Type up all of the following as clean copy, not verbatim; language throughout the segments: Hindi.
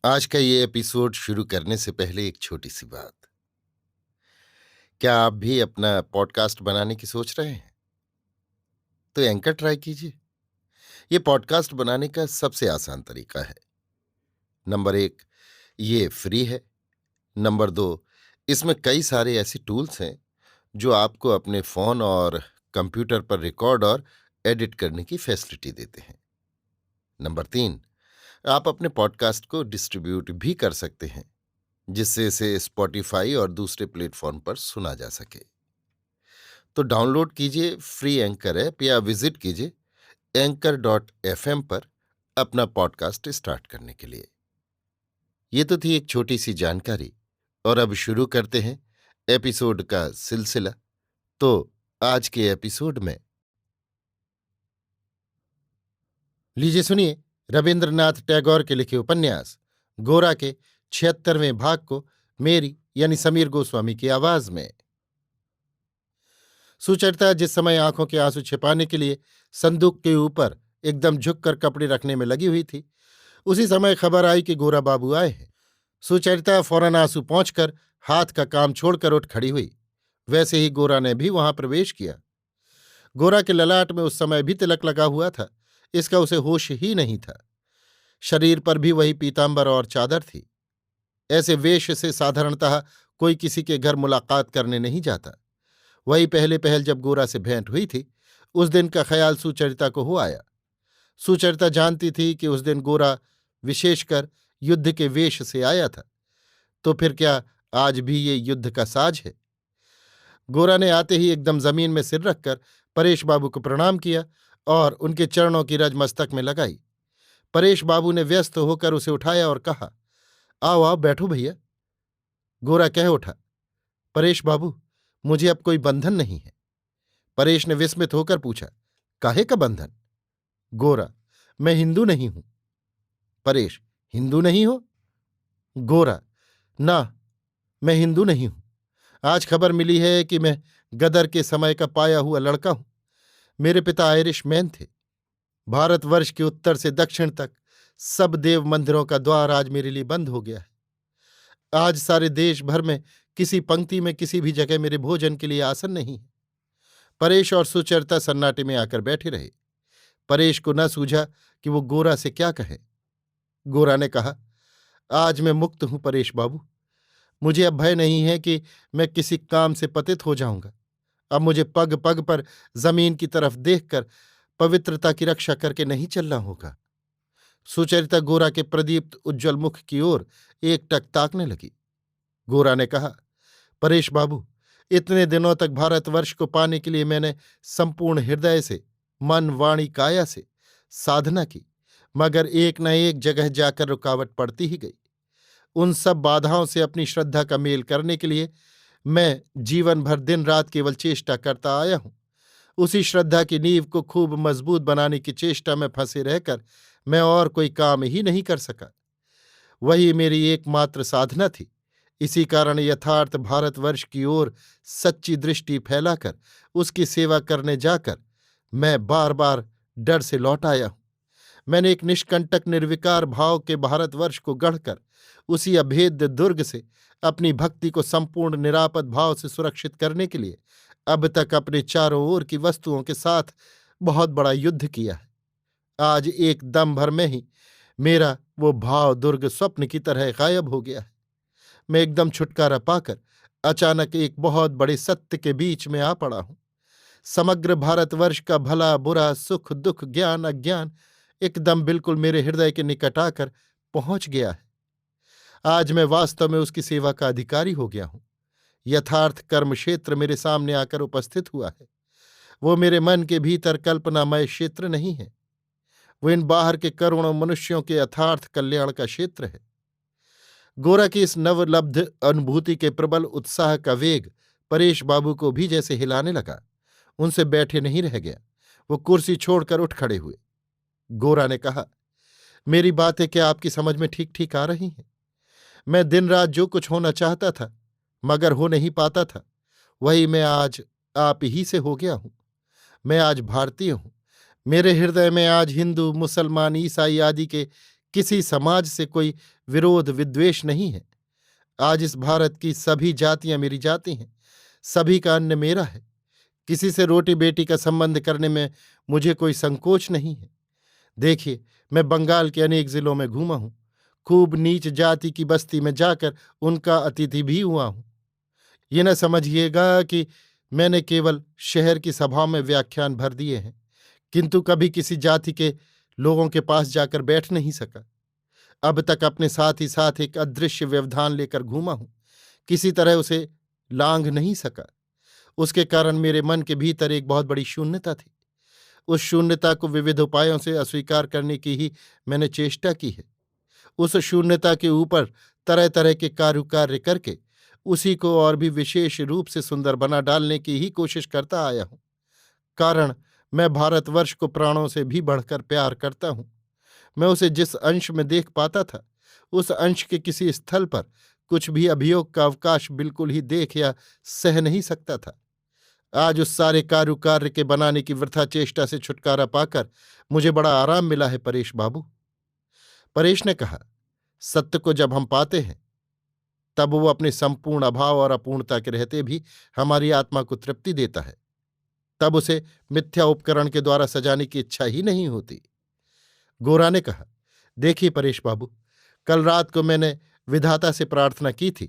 आज का ये एपिसोड शुरू करने से पहले एक छोटी सी बात। क्या आप भी अपना पॉडकास्ट बनाने की सोच रहे हैं? तो एंकर ट्राई कीजिए। ये पॉडकास्ट बनाने का सबसे आसान तरीका है। नंबर एक, ये फ्री है। नंबर दो, इसमें कई सारे ऐसे टूल्स हैं जो आपको अपने फोन और कंप्यूटर पर रिकॉर्ड और एडिट करने की फैसिलिटी देते हैं। नंबर तीन, आप अपने पॉडकास्ट को डिस्ट्रीब्यूट भी कर सकते हैं, जिससे इसे स्पॉटिफाई और दूसरे प्लेटफॉर्म पर सुना जा सके। तो डाउनलोड कीजिए फ्री एंकर ऐप या विजिट कीजिए anchor.fm पर अपना पॉडकास्ट स्टार्ट करने के लिए। ये तो थी एक छोटी सी जानकारी, और अब शुरू करते हैं एपिसोड का सिलसिला। तो आज के एपिसोड में लीजिए सुनिए रविंद्रनाथ टैगोर के लिखे उपन्यास गोरा के 76वें भाग को मेरी यानी समीर गोस्वामी की आवाज में। सुचरिता जिस समय आंखों के आंसू छिपाने के लिए संदूक के ऊपर एकदम झुककर कपड़े रखने में लगी हुई थी, उसी समय खबर आई कि गोरा बाबू आए हैं। सुचरिता फौरन आंसू पहुंचकर हाथ का काम छोड़कर उठ खड़ी हुई। वैसे ही गोरा ने भी वहां प्रवेश किया। गोरा के ललाट में उस समय भी तिलक लगा हुआ था, इसका उसे होश ही नहीं था। शरीर पर भी वही पीतांबर और चादर थी। ऐसे वेश से साधारणतः कोई किसी के घर मुलाकात करने नहीं जाता। वही पहले पहल जब गोरा से भेंट हुई थी, उस दिन का ख्याल सुचरिता को हो आया। सुचरिता जानती थी कि उस दिन गोरा विशेषकर युद्ध के वेश से आया था, तो फिर क्या आज भी ये युद्ध का साज है? गोरा ने आते ही एकदम जमीन में सिर रखकर परेश बाबू को प्रणाम किया और उनके चरणों की रज मस्तक में लगाई। परेश बाबू ने व्यस्त होकर उसे उठाया और कहा, आओ आओ बैठो भैया। गोरा कह उठा, परेश बाबू, मुझे अब कोई बंधन नहीं है। परेश ने विस्मित होकर पूछा, काहे का बंधन? गोरा, मैं हिंदू नहीं हूं। परेश, हिंदू नहीं हो? गोरा, ना, मैं हिंदू नहीं हूं। आज खबर मिली है कि मैं गदर के समय का पाया हुआ लड़का हूं। मेरे पिता आयरिश मैन थे। भारतवर्ष के उत्तर से दक्षिण तक सब देव मंदिरों का द्वार आज मेरे लिए बंद हो गया है। आज सारे देश भर में किसी पंक्ति में किसी भी जगह मेरे भोजन के लिए आसन नहीं है। परेश और सुचरिता सन्नाटे में आकर बैठे रहे। परेश को न सूझा कि वो गोरा से क्या कहे। गोरा ने कहा, आज मैं मुक्त हूं परेश बाबू। मुझे अब भय नहीं है कि मैं किसी काम से पतित हो जाऊंगा। अब मुझे पग पग पर जमीन की तरफ देखकर पवित्रता की रक्षा करके नहीं चलना होगा। सुचरिता गोरा के प्रदीप्त उज्ज्वल मुख की ओर एकटक ताकने लगी। गोरा ने कहा, परेश बाबू, इतने दिनों तक भारतवर्ष को पाने के लिए मैंने संपूर्ण हृदय से, मन वाणी काया से साधना की, मगर एक न एक जगह जाकर रुकावट पड़ती ही गई। उन सब बाधाओं से अपनी श्रद्धा का मेल करने के लिए मैं जीवन भर दिन रात केवल चेष्टा करता आया हूं। उसी श्रद्धा की नींव को खूब मजबूत बनाने की चेष्टा में फंसे रहकर मैं और कोई काम ही नहीं कर सका। वही मेरी एकमात्र साधना थी। इसी कारण यथार्थ भारतवर्ष की ओर सच्ची दृष्टि फैलाकर उसकी सेवा करने जाकर मैं बार बार डर से लौट आया हूं। मैंने एक निष्कंटक निर्विकार भाव के भारतवर्ष को गढ़कर उसी अभेद्य दुर्ग से अपनी भक्ति को संपूर्ण निरापद भाव से सुरक्षित करने के लिए अब तक अपने चारों ओर की वस्तुओं के साथ बहुत बड़ा युद्ध किया है। आज एक दम भर में ही मेरा वो भाव दुर्ग स्वप्न की तरह गायब हो गया है। मैं एकदम छुटकारा पाकर अचानक एक बहुत बड़े सत्य के बीच में आ पड़ा हूं। समग्र भारतवर्ष का भला बुरा सुख दुख ज्ञान अज्ञान एकदम बिल्कुल मेरे हृदय के निकट आकर पहुंच गया है। आज मैं वास्तव में उसकी सेवा का अधिकारी हो गया हूं। यथार्थ कर्म क्षेत्र मेरे सामने आकर उपस्थित हुआ है। वो मेरे मन के भीतर कल्पनामय क्षेत्र नहीं है। वो इन बाहर के करोड़ों मनुष्यों के यथार्थ कल्याण का क्षेत्र है। गोरा की इस नवलब्ध अनुभूति के प्रबल उत्साह का वेग परेश बाबू को भी जैसे हिलाने लगा। उनसे बैठे नहीं रह गया। वो कुर्सी छोड़कर उठ खड़े हुए। गोरा ने कहा, मेरी बातें क्या आपकी समझ में ठीक ठीक आ रही हैं? मैं दिन रात जो कुछ होना चाहता था मगर हो नहीं पाता था, वही मैं आज आप ही से हो गया हूं। मैं आज भारतीय हूं। मेरे हृदय में आज हिंदू मुसलमान ईसाई आदि के किसी समाज से कोई विरोध विद्वेष नहीं है। आज इस भारत की सभी जातियां मेरी जाति हैं, सभी का अन्न मेरा है। किसी से रोटी बेटी का संबंध करने में मुझे कोई संकोच नहीं है। देखिए, मैं बंगाल के अनेक जिलों में घूमा हूं, खूब नीच जाति की बस्ती में जाकर उनका अतिथि भी हुआ हूं। ये न समझिएगा कि मैंने केवल शहर की सभाओं में व्याख्यान भर दिए हैं, किंतु कभी किसी जाति के लोगों के पास जाकर बैठ नहीं सका। अब तक अपने साथ ही साथ एक अदृश्य व्यवधान लेकर घूमा हूं, किसी तरह उसे लांघ नहीं सका। उसके कारण मेरे मन के भीतर एक बहुत बड़ी शून्यता थी। उस शून्यता को विविध उपायों से अस्वीकार करने की ही मैंने चेष्टा की है। उस शून्यता के ऊपर तरह तरह के कारुकार्य करके उसी को और भी विशेष रूप से सुंदर बना डालने की ही कोशिश करता आया हूं। कारण, मैं भारतवर्ष को प्राणों से भी बढ़कर प्यार करता हूं। मैं उसे जिस अंश में देख पाता था, उस अंश के किसी स्थल पर कुछ भी अभियोग का अवकाश बिल्कुल ही देख या सह नहीं सकता था। आज उस सारे कारुकार्य के बनाने की वृथा चेष्टा से छुटकारा पाकर मुझे बड़ा आराम मिला है परेश बाबू। परेश ने कहा, सत्य को जब हम पाते हैं तब वो अपने संपूर्ण अभाव और अपूर्णता के रहते भी हमारी आत्मा को तृप्ति देता है। तब उसे मिथ्या उपकरण के द्वारा सजाने की इच्छा ही नहीं होती। गोरा ने कहा, देखिए परेश बाबू, कल रात को मैंने विधाता से प्रार्थना की थी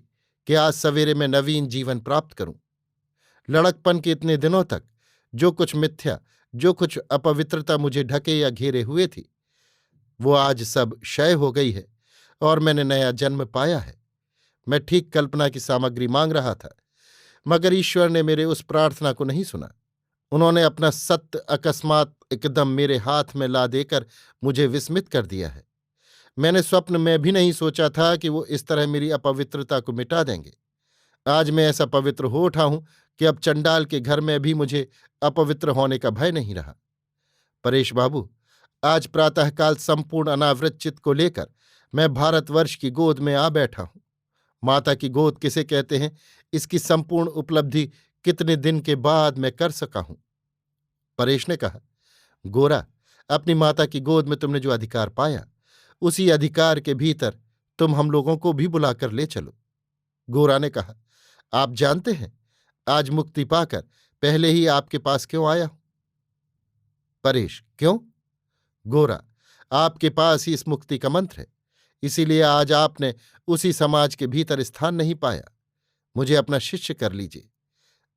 कि आज सवेरे मैं नवीन जीवन प्राप्त करूं। लड़कपन के इतने दिनों तक जो कुछ मिथ्या, जो कुछ अपवित्रता मुझे ढके या घेरे हुए थी, वो आज सब क्षय हो गई है और मैंने नया जन्म पाया है। मैं ठीक कल्पना की सामग्री मांग रहा था, मगर ईश्वर ने मेरे उस प्रार्थना को नहीं सुना। उन्होंने अपना सत्य अकस्मात एकदम मेरे हाथ में ला देकर मुझे विस्मित कर दिया है। मैंने स्वप्न में भी नहीं सोचा था कि वो इस तरह मेरी अपवित्रता को मिटा देंगे। आज मैं ऐसा पवित्र हो उठा हूं कि अब चंडाल के घर में भी मुझे अपवित्र होने का भय नहीं रहा। परेश बाबू, आज प्रातःकाल संपूर्ण अनावृत चित्त को लेकर मैं भारतवर्ष की गोद में आ बैठा हूं। माता की गोद किसे कहते हैं, इसकी संपूर्ण उपलब्धि कितने दिन के बाद मैं कर सका हूं। परेश ने कहा, गोरा, अपनी माता की गोद में तुमने जो अधिकार पाया, उसी अधिकार के भीतर तुम हम लोगों को भी बुलाकर ले चलो। गोरा ने कहा, आप जानते हैं आज मुक्ति पाकर पहले ही आपके पास क्यों आया हूं? परेश, क्यों? गोरा, आपके पास ही इस मुक्ति का मंत्र है, इसीलिए आज आपने उसी समाज के भीतर स्थान नहीं पाया। मुझे अपना शिष्य कर लीजिए।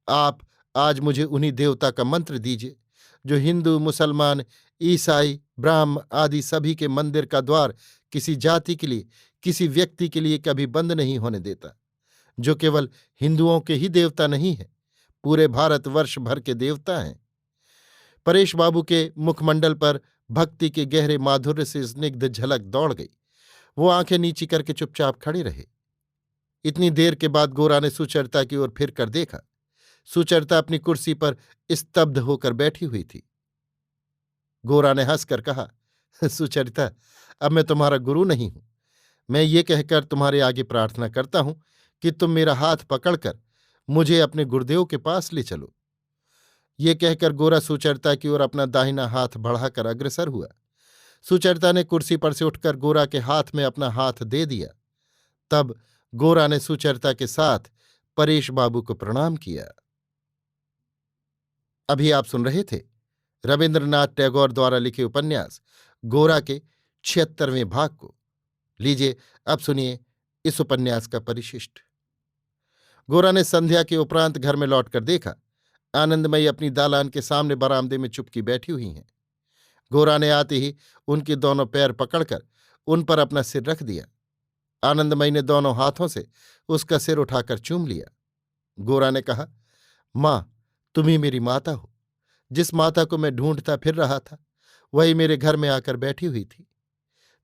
आप आज मुझे उन्हीं देवता का मंत्र दीजिए जो हिंदू, मुसलमान, ईसाई, ब्राह्म आदि सभी के मंदिर का द्वार किसी जाति के लिए, किसी व्यक्ति के लिए कभी बंद नहीं होने देता, जो केवल हिंदुओं के ही देवता नहीं है, पूरे भारतवर्ष भर के देवता हैं। परेश बाबू के मुखमंडल पर भक्ति के गहरे माधुर्य से स्निग्ध झलक दौड़ गई। वो आंखें नीची करके चुपचाप खड़े रहे। इतनी देर के बाद गोरा ने सुचरिता की ओर फिर कर देखा। सुचरिता अपनी कुर्सी पर स्तब्ध होकर बैठी हुई थी। गोरा ने हंसकर कहा, सुचरिता, अब मैं तुम्हारा गुरु नहीं हूं। मैं ये कहकर तुम्हारे आगे प्रार्थना करता हूं कि तुम मेरा हाथ पकड़कर मुझे अपने गुरुदेव के पास ले चलो। ये कहकर गोरा सुचरिता की ओर अपना दाहिना हाथ बढ़ाकर अग्रसर हुआ। सुचरिता ने कुर्सी पर से उठकर गोरा के हाथ में अपना हाथ दे दिया। तब गोरा ने सुचरिता के साथ परेश बाबू को प्रणाम किया। अभी आप सुन रहे थे रविन्द्रनाथ टैगोर द्वारा लिखे उपन्यास गोरा के 76वें भाग को। लीजिए अब सुनिए इस उपन्यास का परिशिष्ट। गोरा ने संध्या के उपरांत घर में लौटकर देखा, आनंदमयी अपनी दालान के सामने बरामदे में चुपकी बैठी हुई हैं। गोरा ने आते ही उनके दोनों पैर पकड़कर उन पर अपना सिर रख दिया। आनंदमयी ने दोनों हाथों से उसका सिर उठाकर चूम लिया। गोरा ने कहा, माँ, तुम ही मेरी माता हो। जिस माता को मैं ढूंढता फिर रहा था, वही मेरे घर में आकर बैठी हुई थी।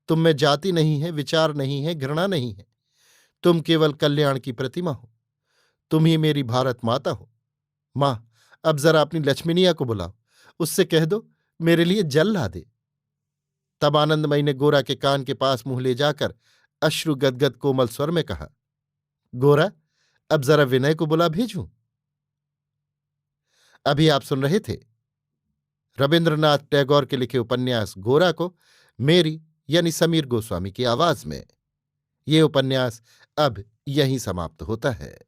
तुम में जाति नहीं है, विचार नहीं है, घृणा नहीं है। तुम केवल कल्याण की प्रतिमा हो। तुम ही मेरी भारत माता हो। माँ, अब जरा अपनी लक्ष्मीनिया को बुलाओ, उससे कह दो मेरे लिए जल ला दे। तब आनंदमयी ने गोरा के कान के पास मुंह ले जाकर अश्रु गदगद कोमल स्वर में कहा, गोरा, अब जरा विनय को बुला भेजूं। अभी आप सुन रहे थे रविन्द्रनाथ टैगोर के लिखे उपन्यास गोरा को मेरी यानी समीर गोस्वामी की आवाज में। ये उपन्यास अब यहीं समाप्त होता है।